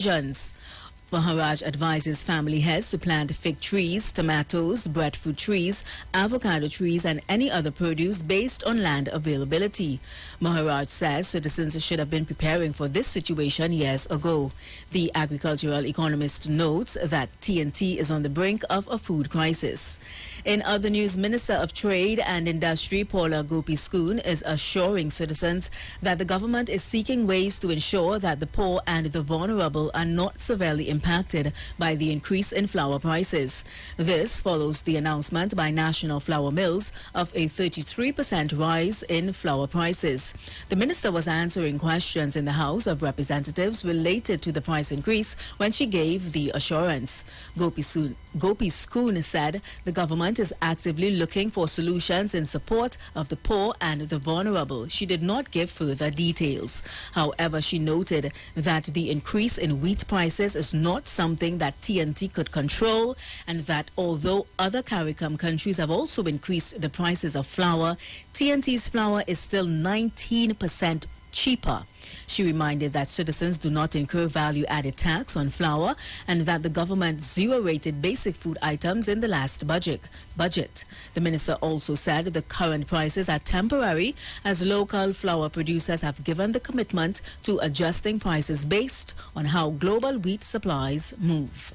decisions. Maharaj advises family heads to plant fig trees, tomatoes, breadfruit trees, avocado trees and any other produce based on land availability. Maharaj says citizens should have been preparing for this situation years ago. The agricultural economist notes that TNT is on the brink of a food crisis. In other news, Minister of Trade and Industry Paula Gopi-Skoon is assuring citizens that the government is seeking ways to ensure that the poor and the vulnerable are not severely impacted by the increase in flour prices. This follows the announcement by national flour mills of a 33% rise in flour prices. The minister was answering questions in the House of Representatives related to the price increase when she gave the assurance. Gopi-Skoon said the government is actively looking for solutions in support of the poor and the vulnerable. She did not give further details. However, she noted that the increase in wheat prices is not something that TNT could control, and that although other CARICOM countries have also increased the prices of flour, TNT's flour is still 19% cheaper. She reminded that citizens do not incur value-added tax on flour and that the government zero-rated basic food items in the last budget. The minister also said the current prices are temporary as local flour producers have given the commitment to adjusting prices based on how global wheat supplies move.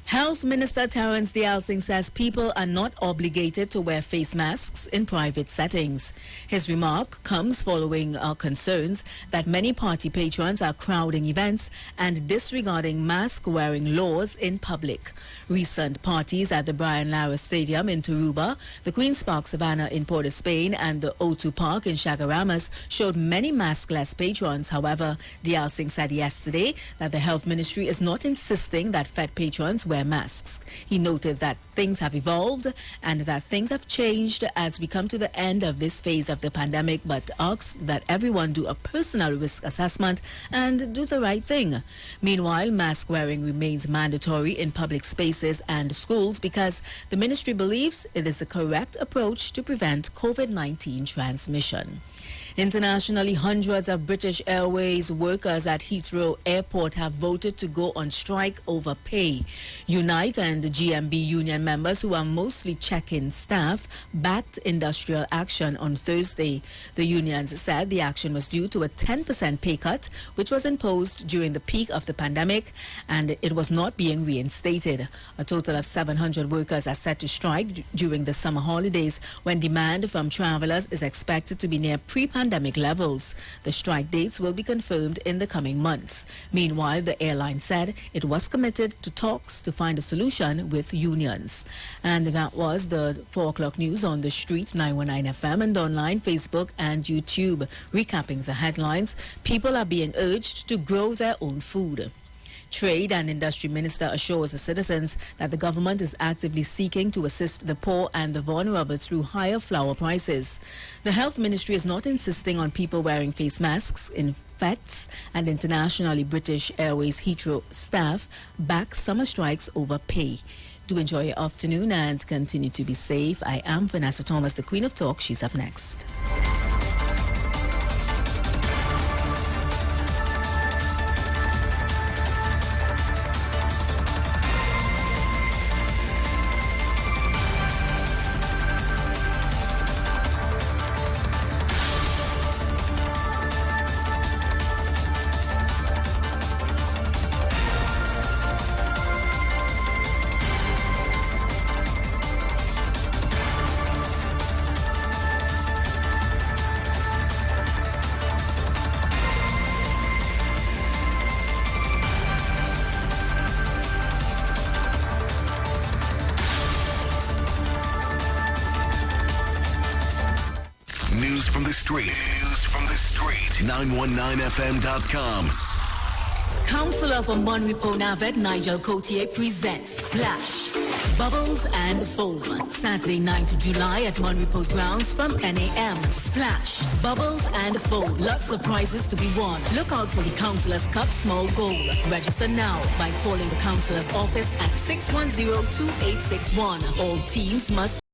Health Minister Terence Dialsing says people are not obligated to wear face masks in private settings. His remark comes following concerns that many party patrons are crowding events and disregarding mask-wearing laws in public. Recent parties at the Brian Lara Stadium in Tarouba, the Queen's Park Savannah in Port of Spain and the O2 Park in Chagaramas showed many maskless patrons. However, Dialsing said yesterday that the Health Ministry is not insisting that Fed patrons wear masks. He noted that things have evolved and that things have changed as we come to the end of this phase of the pandemic, but asked that everyone do a personal risk assessment and do the right thing. Meanwhile, mask wearing remains mandatory in public spaces and schools because the ministry believes it is the correct approach to prevent COVID-19 transmission. Internationally, hundreds of British Airways workers at Heathrow Airport have voted to go on strike over pay. Unite and the GMB union members, who are mostly check-in staff, backed industrial action on Thursday. The unions said the action was due to a 10% pay cut, which was imposed during the peak of the pandemic, and it was not being reinstated. A total of 700 workers are set to strike during the summer holidays, when demand from travelers is expected to be near pre-pandemic levels. The strike dates will be confirmed in the coming months. Meanwhile, the airline said it was committed to talks to find a solution with unions. And that was the 4 o'clock news on the street, 919 FM and online, Facebook and YouTube. Recapping the headlines, people are being urged to grow their own food. Trade and Industry Minister assures the citizens that the government is actively seeking to assist the poor and the vulnerable through higher flour prices. The Health Ministry is not insisting on people wearing face masks in FETs, and internationally British Airways Heathrow staff back summer strikes over pay. Do enjoy your afternoon and continue to be safe. I am Vanessa Thomas, the Queen of Talk. She's up next. News from the street. 919fm.com. Councillor from Monrepo Navet, Nigel Cotier, presents Splash, Bubbles and Foam. Saturday, 9th July at Monrepo's grounds from 10 a.m. Splash, Bubbles and Foam. Lots of prizes to be won. Look out for the Councillor's Cup Small Goal. Register now by calling the Councillor's office at 610-2861. All teams must